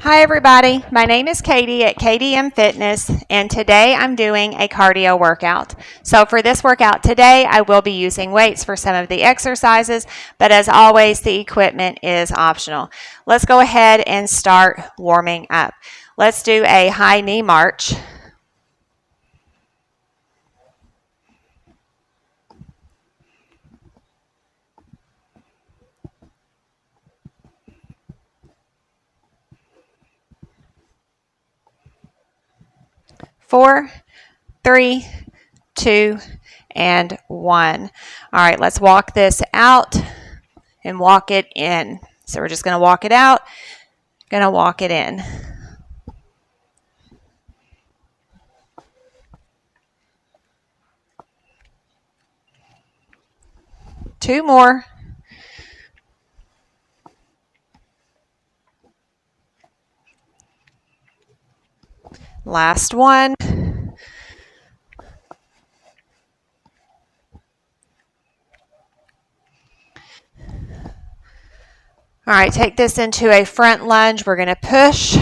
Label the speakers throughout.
Speaker 1: Hi everybody, my name is Katie at KatieMFitness and today I'm doing a cardio workout. So for this workout today I will be using weights for some of the exercises, but as always the equipment is optional. Let's go ahead and start warming up. Let's do a high knee march. Four, three, two, and one. All right, let's walk this out and walk it in. So we're just going to walk it out, going to walk it in. Two more. Last one. All right, take this into a front lunge. We're going to push.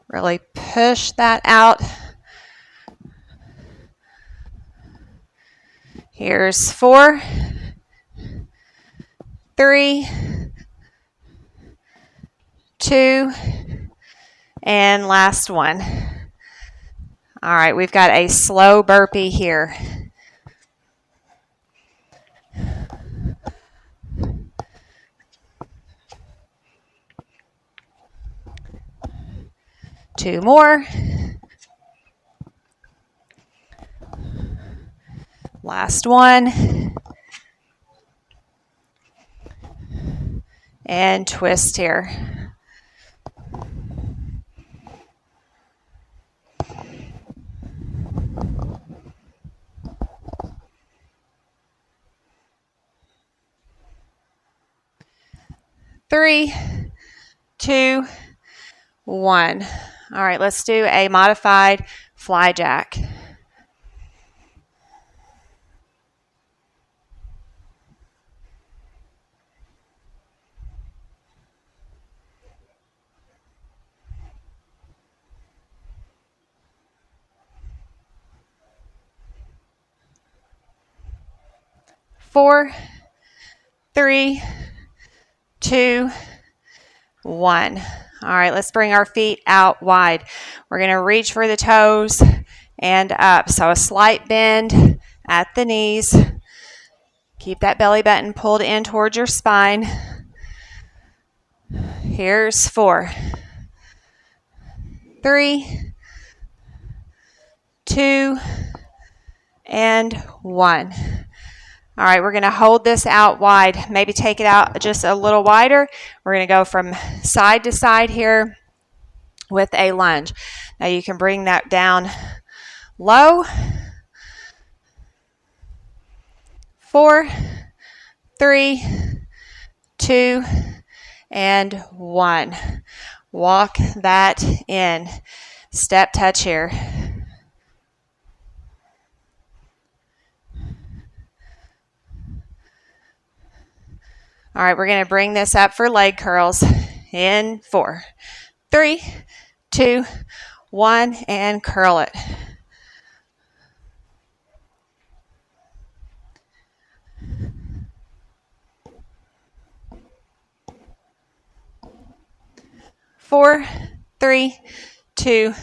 Speaker 1: Really push that out. Here's 4, 3, 2, and last one. All right, we've got a slow burpee here. Two more. Last one. And twist here. Three, two, one. All right, let's do a modified fly jack. Four, three, two, one. All right, let's bring our feet out wide. We're going to reach for the toes and up. So a slight bend at the knees. Keep that belly button pulled in towards your spine. Here's 4, 3, 2, and 1. All right, we're going to hold this out wide. Maybe take it out just a little wider. We're going to go from side to side here with a lunge. Now you can bring that down low. 4, 3, 2, and 1. Walk that in. Step touch here. All right, we're going to bring this up for leg curls in 4, 3, 2, 1, and curl it. Four, 3, 2,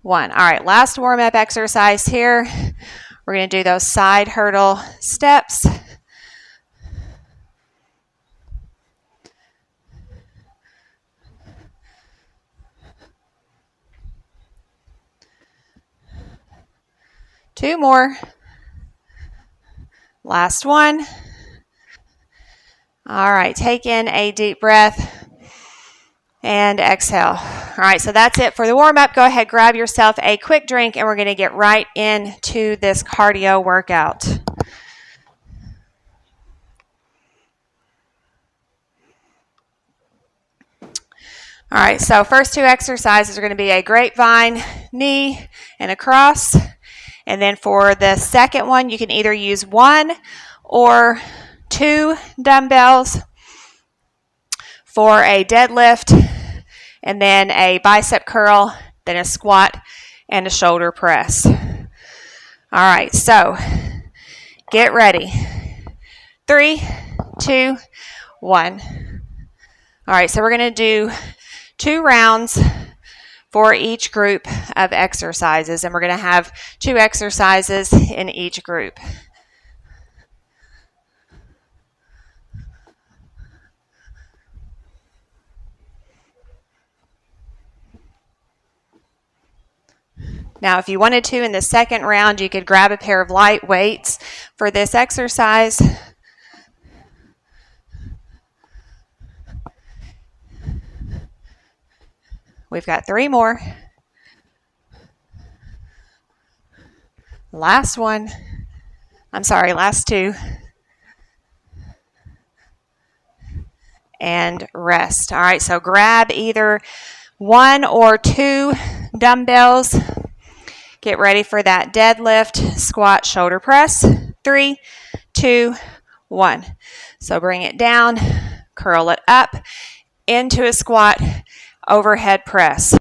Speaker 1: 1. All right, last warm-up exercise here. We're going to do those side hurdle steps. Two more. Last one. All right, take in a deep breath and exhale. All right, so that's it for the warm-up. Go ahead, grab yourself a quick drink, and we're going to get right into this cardio workout. All right, so first 2 exercises are going to be a grapevine, knee, and a cross. And then for the second one, you can either use 1 or 2 dumbbells for a deadlift, and then a bicep curl, then a squat, and a shoulder press. All right, so get ready. 3, 2, 1. All right, so we're going to do 2 rounds for each group of exercises, and we're going to have 2 exercises in each group. Now, if you wanted to, in the second round, you could grab a pair of light weights for this exercise. We've got 3 more. Last 2. And rest. All right, so grab either 1 or 2 dumbbells. Get ready for that deadlift, squat, shoulder press. 3, 2, 1. So bring it down, curl it up into a squat, overhead press.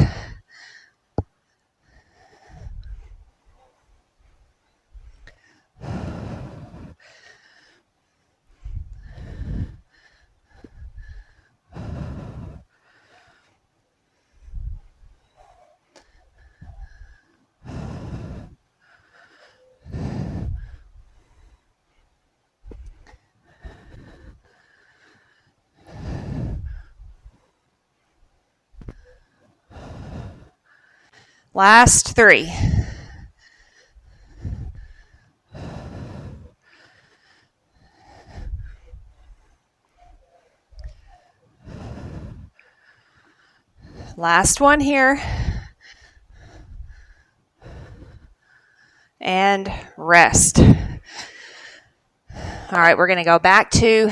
Speaker 1: Last 3. Last one here. And rest. All right, we're going to go back to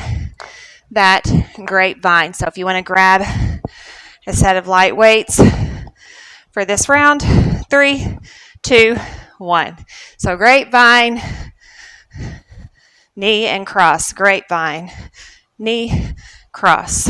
Speaker 1: that grapevine. So if you want to grab a set of light weights for this round, 3, 2, 1. So grapevine, knee and cross, grapevine, knee, cross.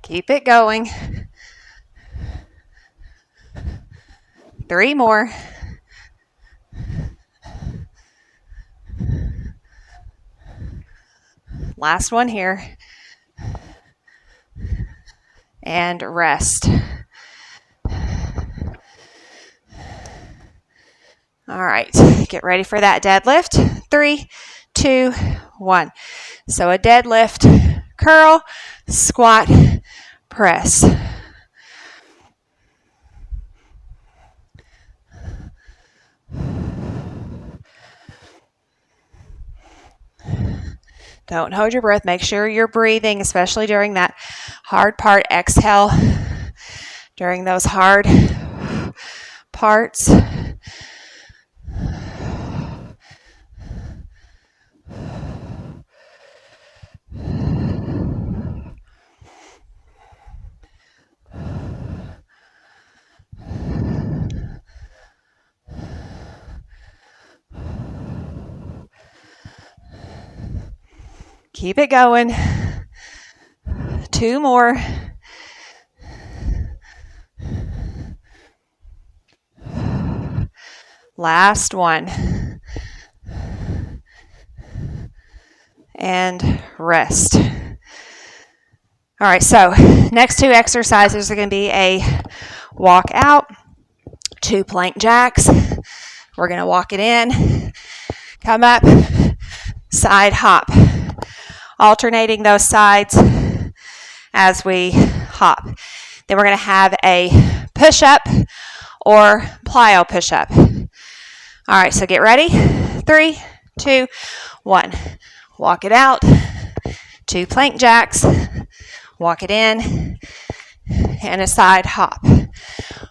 Speaker 1: Keep it going. 3 more. Last one here. And rest. All right, get ready for that deadlift. 3, 2, 1. So a deadlift, curl, squat, press. Don't hold your breath. Make sure you're breathing, especially during that hard part. Exhale during those hard parts. Keep it going. 2 more. Last one. And rest. All right, so next 2 exercises are going to be a walk out, 2 plank jacks. We're going to walk it in, come up, side hop. Alternating those sides as we hop. Then we're going to have a push-up or plyo push-up. All right, so get ready. 3, 2, 1. Walk it out. 2 plank jacks. walk it in, and a side hop.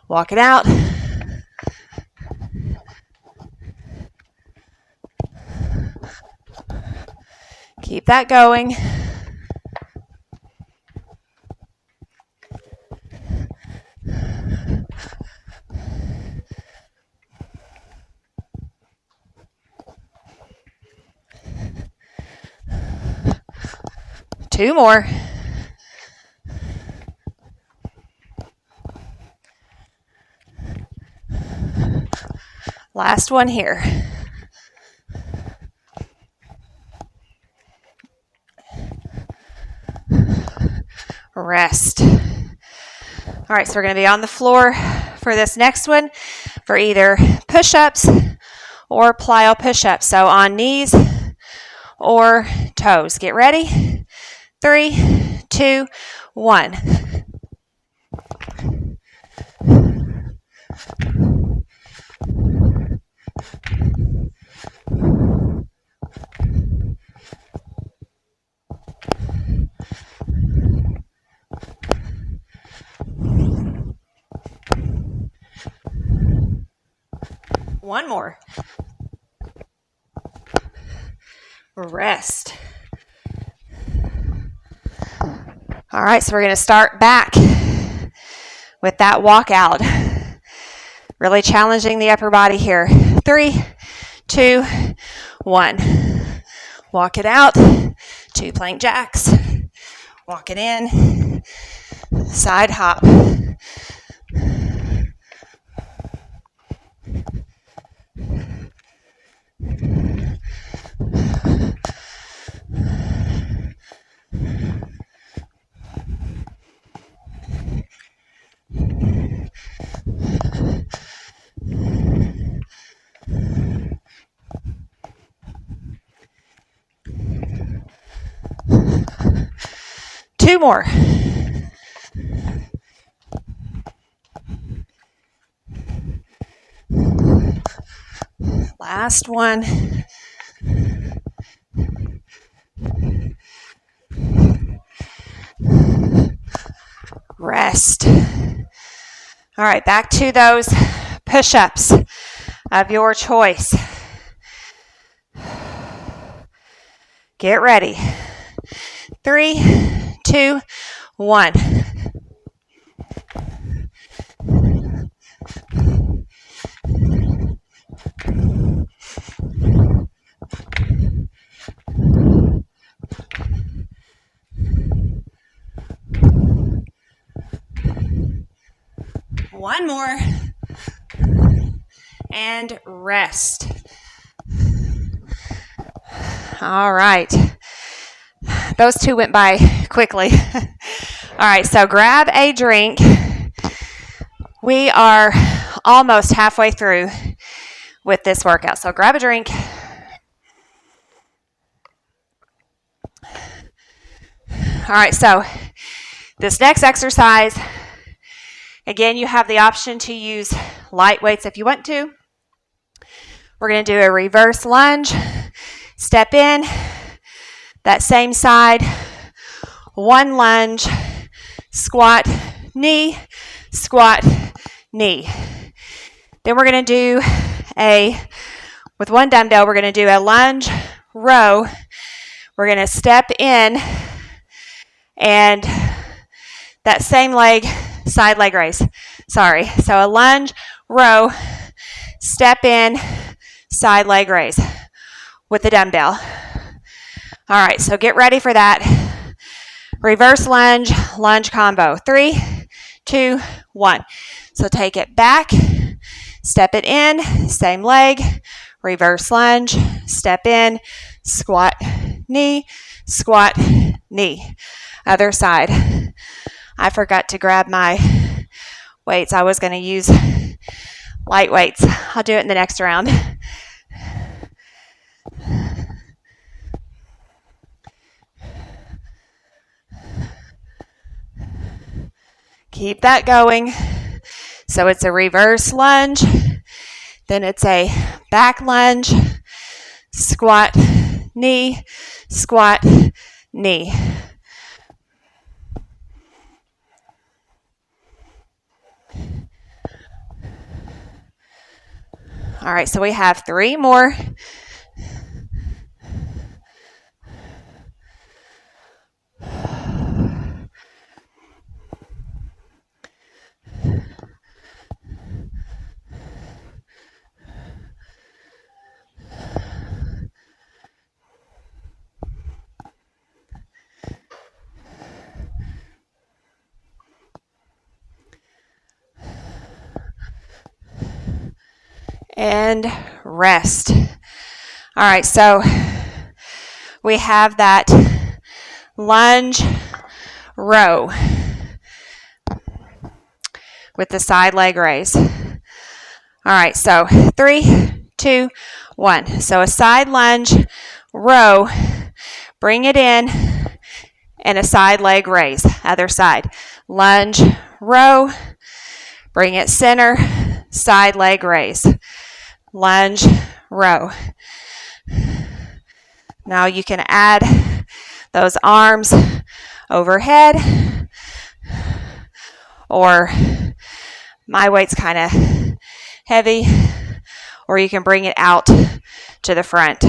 Speaker 1: Walk it out. Keep that going. Two more. Last one here. Rest. All right, so we're going to be on the floor for this next one for either push-ups or plyo push-ups. So on knees or toes. Get ready. 3, 2, 1. One more. Rest. All right, so we're going to start back with that walkout. Really challenging the upper body here. 3, 2, 1. Walk it out. 2 plank jacks. Walk it in. Side hop. Two more. Last one. Rest. All right, back to those push-ups of your choice. Get ready. 3, 2, 1. One more. And rest. All right. Those two went by quickly. All right, so grab a drink. We are almost halfway through with this workout. So grab a drink. All right, so this next exercise, again, you have the option to use light weights if you want to. We're going to do a reverse lunge. Step in, that same side, 1 lunge, squat, knee, squat, knee. Then we're going to do with 1 dumbbell, we're going to do a lunge, row. We're going to step in and that same leg, side leg raise. Sorry. So a lunge, row, step in, side leg raise with the dumbbell. All right, so get ready for that. Reverse lunge, lunge combo. 3, 2, 1. So take it back, step it in, same leg, reverse lunge, step in, squat, knee, knee. Other side. I forgot to grab my weights. I was going to use light weights. I'll do it in the next round. Keep that going. So it's a reverse lunge, then it's a back lunge, squat, knee, knee. All right, so we have 3 more. And rest. All right, so we have that lunge row with the side leg raise. All right, so 3, 2, 1. So a side lunge row, bring it in, and a side leg raise, other side. Lunge row, bring it center, side leg raise. Lunge row. Now you can add those arms overhead, or my weight's kind of heavy, or you can bring it out to the front.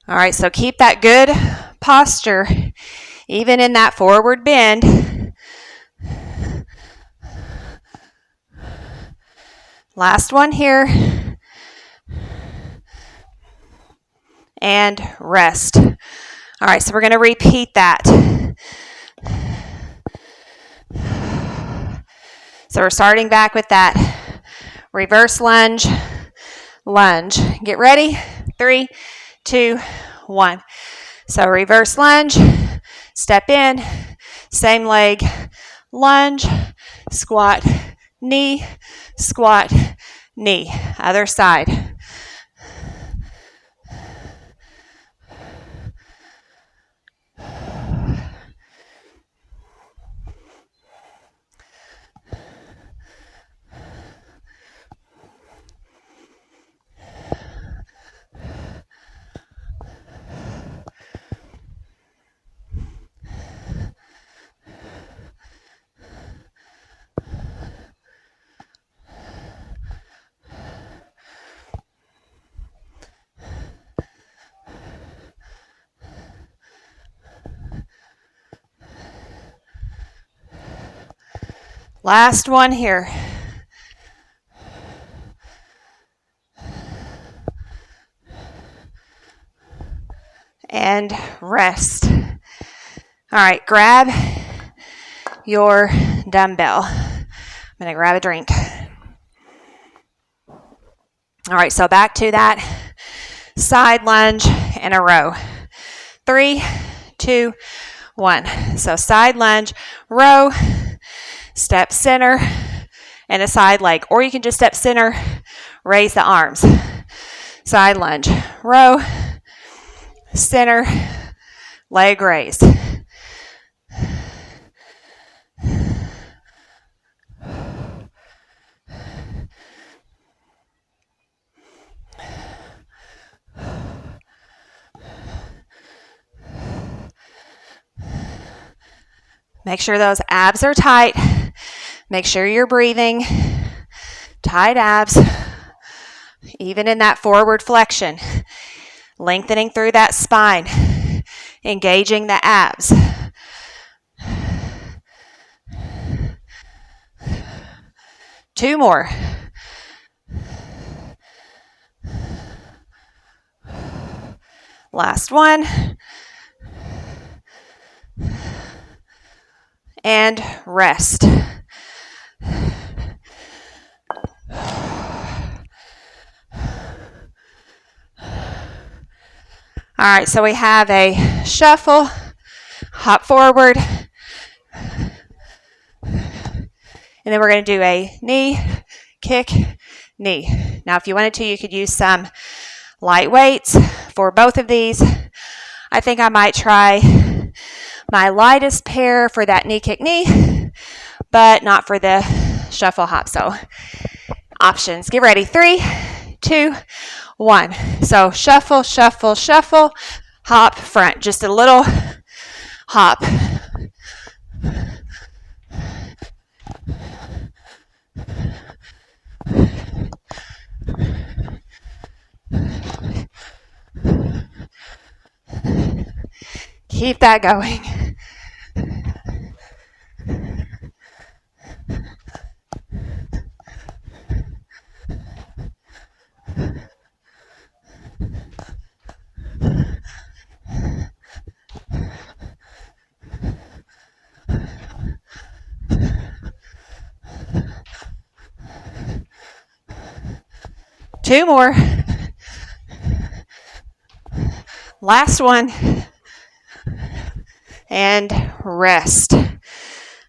Speaker 1: All right, so keep that good posture, even in that forward bend. Last one here. And rest. All right, so we're going to repeat that. So we're starting back with that reverse lunge, lunge. Get ready. 3, 2, 1. So reverse lunge, step in, same leg, lunge, squat, knee, squat, knee. Other side. Last one here. And rest. All right, grab your dumbbell. I'm going to grab a drink. All right, so back to that side lunge in a row. 3, 2, 1. So side lunge, row, step center, and a side leg. Or you can just step center, raise the arms. Side lunge, row, center, leg raise. Make sure those abs are tight. Make sure you're breathing. Tight abs. Even in that forward flexion. Lengthening through that spine. Engaging the abs. Two more. Last one. And rest. All right, so we have a shuffle, hop forward, and then we're going to do a knee, kick, knee. Now, if you wanted to, you could use some light weights for both of these. I think I might try my lightest pair for that knee, kick, knee, but not for the shuffle hop. So, options. Get ready. 3, 2, 1. So shuffle, shuffle, shuffle, hop, front. Just a little hop. Keep that going. Two more. Last one. And rest. All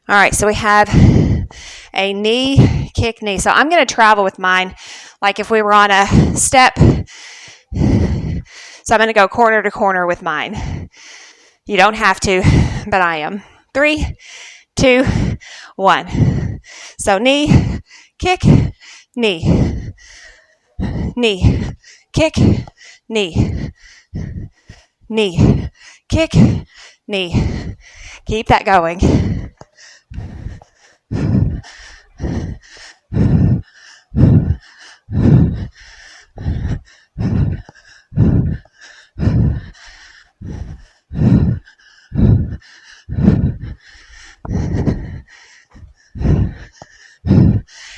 Speaker 1: right, so we have a knee, kick, knee. So I'm going to travel with mine like if we were on a step. So I'm going to go corner to corner with mine. You don't have to, but I am. 3, 2, 1. So knee, kick, knee. Knee, kick, knee. Knee, kick, knee. Keep that going.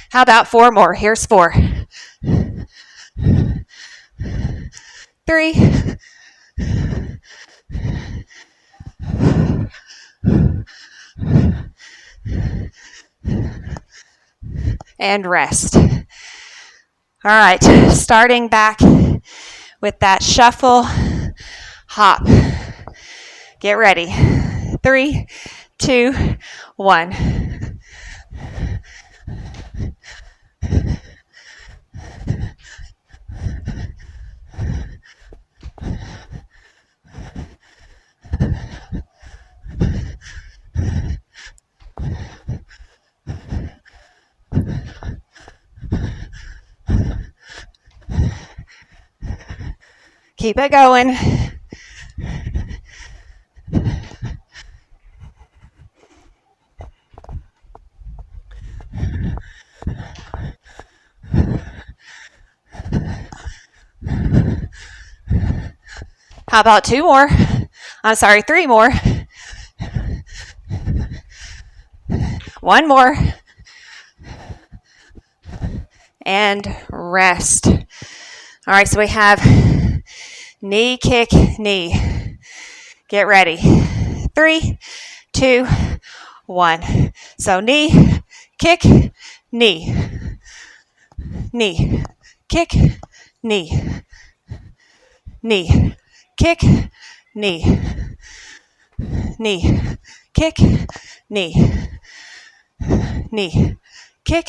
Speaker 1: How about 4 more? Here's 4. 3. And rest. All right, starting back with that shuffle, hop. Get ready. 3, 2, 1. Keep it going. How about 2 more? I'm sorry, 3 more. 1 more. And rest. All right, so we have knee, kick, knee. Get ready. 3, 2, 1. So knee, kick, knee. Knee, kick, knee. Knee, kick, knee. Knee, kick, knee. Knee, kick,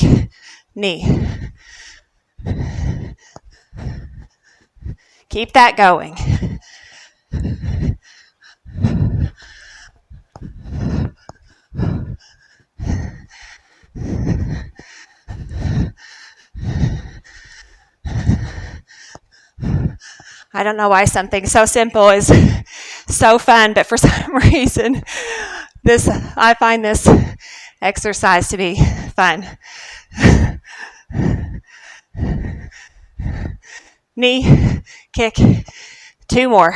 Speaker 1: knee. Keep that going. I don't know why something so simple is so fun, but for some reason, I find this exercise to be fun. Knee, kick, 2 more.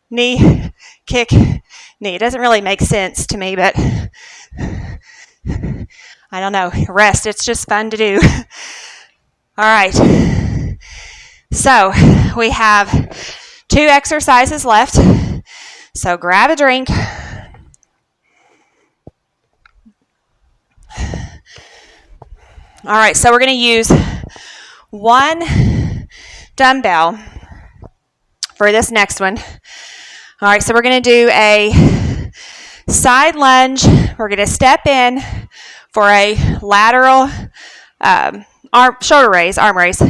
Speaker 1: Knee, kick, knee. It doesn't really make sense to me, but I don't know. Rest. It's just fun to do. All right. So we have 2 exercises left. So grab a drink. All right, so we're going to use 1 dumbbell for this next one. All right, so we're going to do a side lunge. We're going to step in for a lateral shoulder raise, arm raise.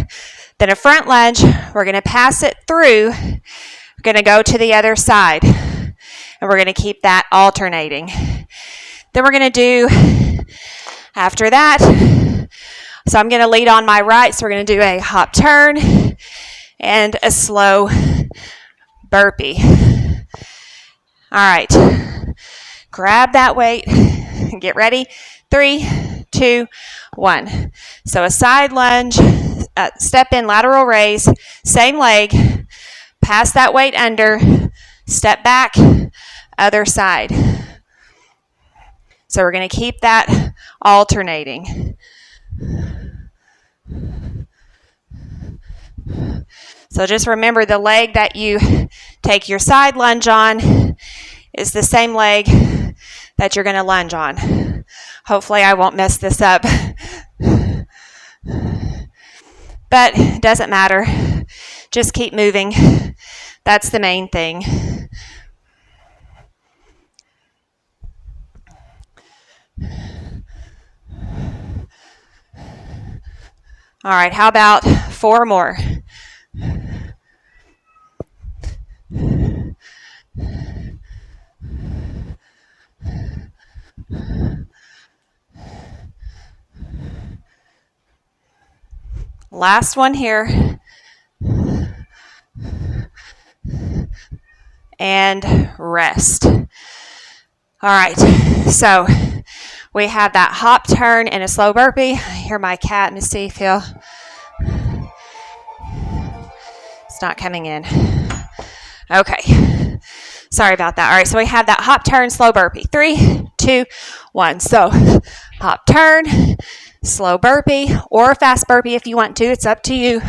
Speaker 1: Then a front lunge. We're going to pass it through. We're going to go to the other side. And we're going to keep that alternating. Then we're going to do, after that, So I'm going to lead on my right. So we're going to do a hop turn and a slow burpee. All right. Grab that weight. Get ready. 3, 2, 1. So a side lunge, step in, lateral raise, same leg, pass that weight under, step back, other side. So we're going to keep that alternating. So just remember the leg that you take your side lunge on is the same leg that you're going to lunge on. Hopefully I won't mess this up. But it doesn't matter. Just keep moving. That's the main thing. All right, how about 4 more? Last one here. And rest. All right, so we have that hop turn and a slow burpee. I hear my cat, Missy, feel. It's not coming in. Okay. Sorry about that. All right, so we have that hop turn, slow burpee. 3, 2, 1. So hop turn, slow burpee, or fast burpee if you want to. It's up to you.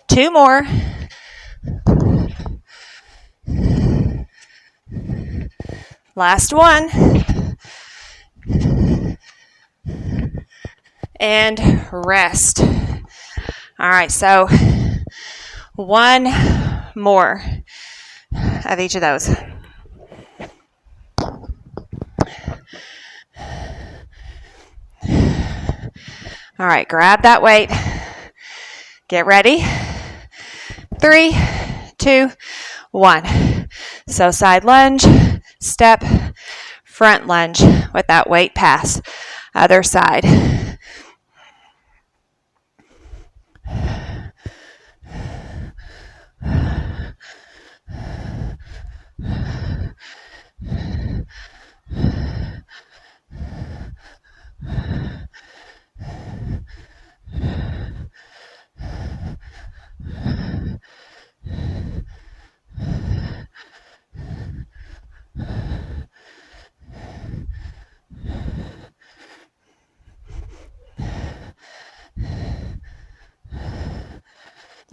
Speaker 1: Two more. Last one. And rest. All right, so one more of each of those. All right, grab that weight. Get ready. 3, 2, 1. So side lunge, step, front lunge with that weight pass. Other side.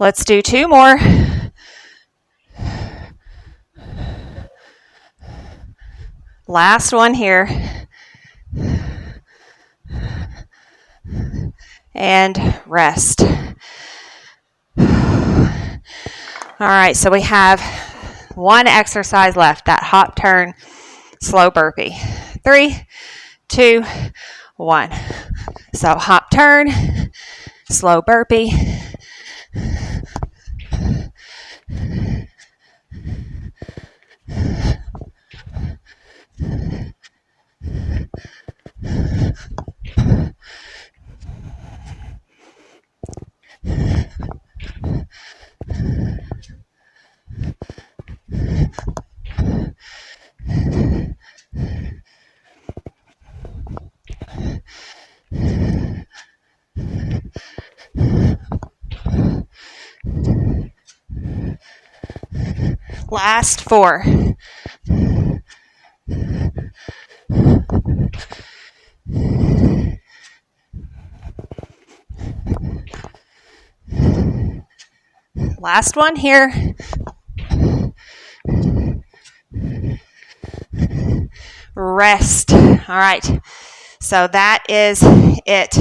Speaker 1: Let's do 2 more. Last one here. And rest. All right, so we have one exercise left, that hop turn, slow burpee. 3, 2, 1. So hop turn, slow burpee. Last 4. Last one here. rest. All right. So that is it.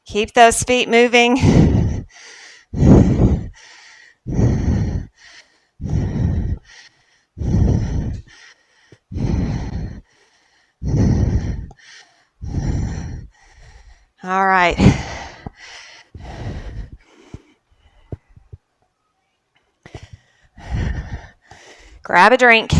Speaker 1: Keep those feet moving. All right. Grab a drink.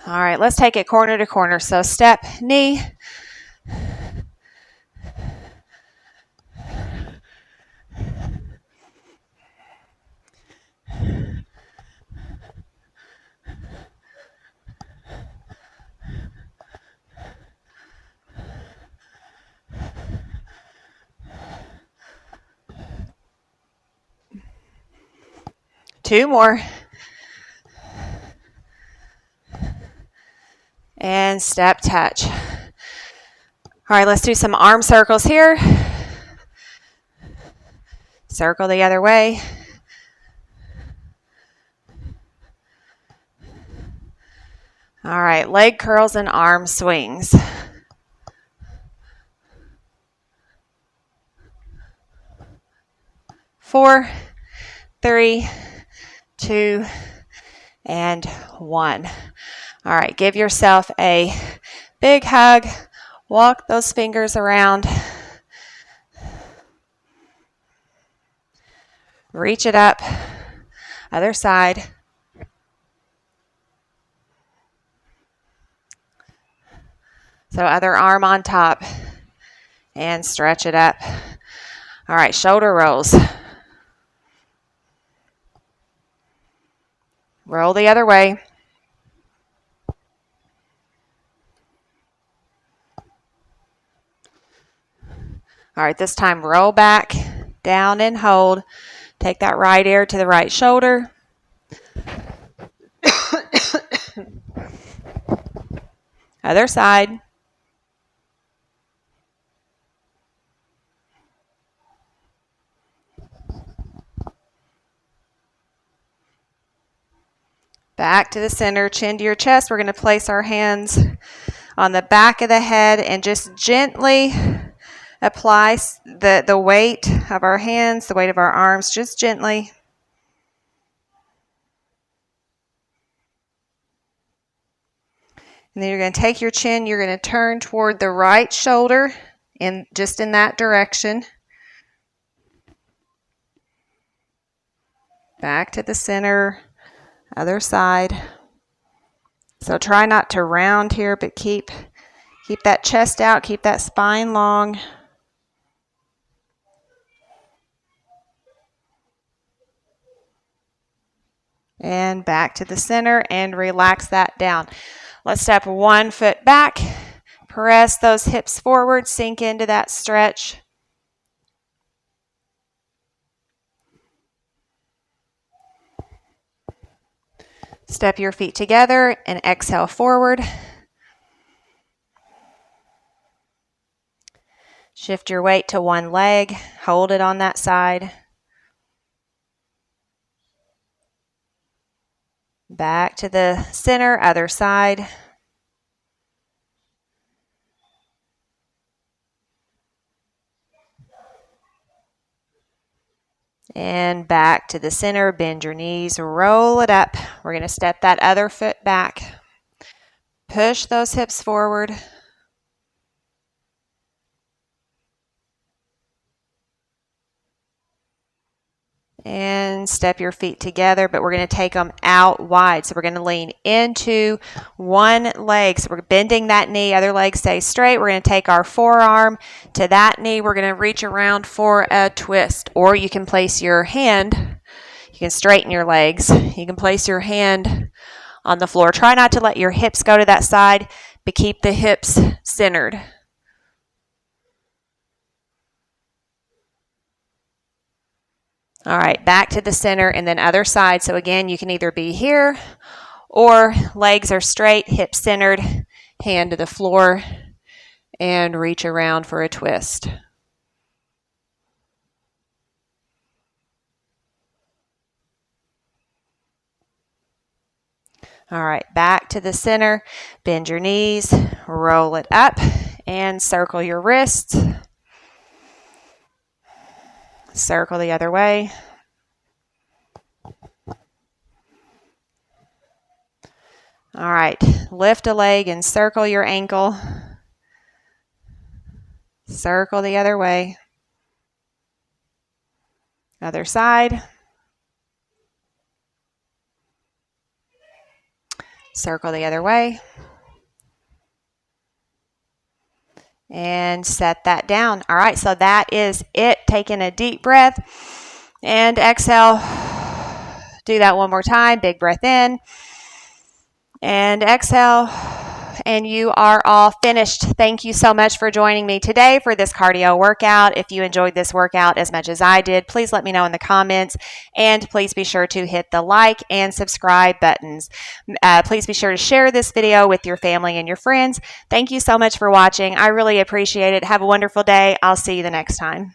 Speaker 1: All right, let's take it corner to corner. So step, knee. Two more. And step touch. All right, let's do some arm circles here. Circle the other way. All right, leg curls and arm swings. Four, three, two, and one. All right, give yourself a big hug. Walk those fingers around. Reach it up. Other side. So other arm on top. And stretch it up. All right, shoulder rolls. Roll the other way. All right, this time roll back, down and hold. Take that right ear to the right shoulder. Other side. Back to the center, chin to your chest. We're going to place our hands on the back of the head and just gently apply the weight of our hands, the weight of our arms, just gently. And then you're going to take your chin, you're going to turn toward the right shoulder and just in that direction. Back to the center, other side. So try not to round here, but keep that chest out, keep that spine long. And back to the center and relax that down. Let's step 1 foot back. Press those hips forward, sink into that stretch. Step your feet together and exhale forward. Shift your weight to one leg. Hold it on that side. Back to the center, other side. And back to the center, bend your knees, roll it up. We're going to step that other foot back. Push those hips forward. And step your feet together, but we're going to take them out wide. So we're going to lean into one leg. So we're bending that knee, other leg stays straight. We're going to take our forearm to that knee. We're going to reach around for a twist. Or you can place your hand, you can straighten your legs. You can place your hand on the floor. Try not to let your hips go to that side, but keep the hips centered. All right, back to the center and then other side. So again, you can either be here or legs are straight, hips centered. hand to the floor, and reach around for a twist. All right, back to the center. Bend your knees, roll it up, and circle your wrists. Circle the other way. All right, lift a leg and circle your ankle. Circle the other way. Other side. Circle the other way. And set that down. All right, so that is it. Taking a deep breath and exhale. Do that one more time. Big breath in and exhale. And you are all finished. Thank you so much for joining me today for this cardio workout. If you enjoyed this workout as much as I did, please let me know in the comments. And please be sure to hit the like and subscribe buttons. Please be sure to share this video with your family and your friends. Thank you so much for watching. I really appreciate it. Have a wonderful day. I'll see you the next time.